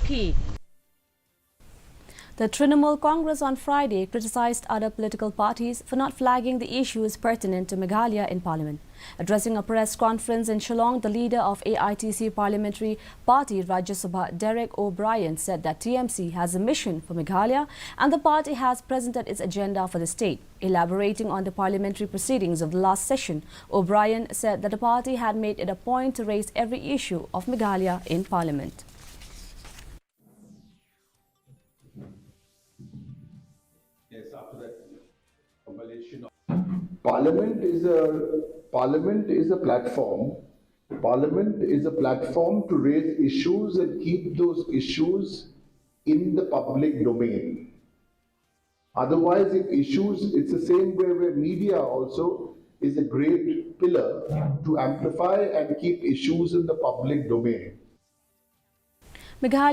EP. The Trinamool Congress on Friday criticised other political parties for not flagging the issues pertinent to Meghalaya in Parliament. Addressing a press conference in Shillong, the leader of AITC Parliamentary Party Rajya Sabha, Derek O'Brien, said that TMC has a mission for Meghalaya and the party has presented its agenda for the state. Elaborating on the parliamentary proceedings of the last session, O'Brien said that the party had made it a point to raise every issue of Meghalaya in Parliament. Yes, after that compilation of Parliament is a platform. Parliament is a platform to raise issues and keep those issues in the public domain. Otherwise, if issues, it's the same way where media also is a great pillar to amplify and keep issues in the public domain. Meghalaya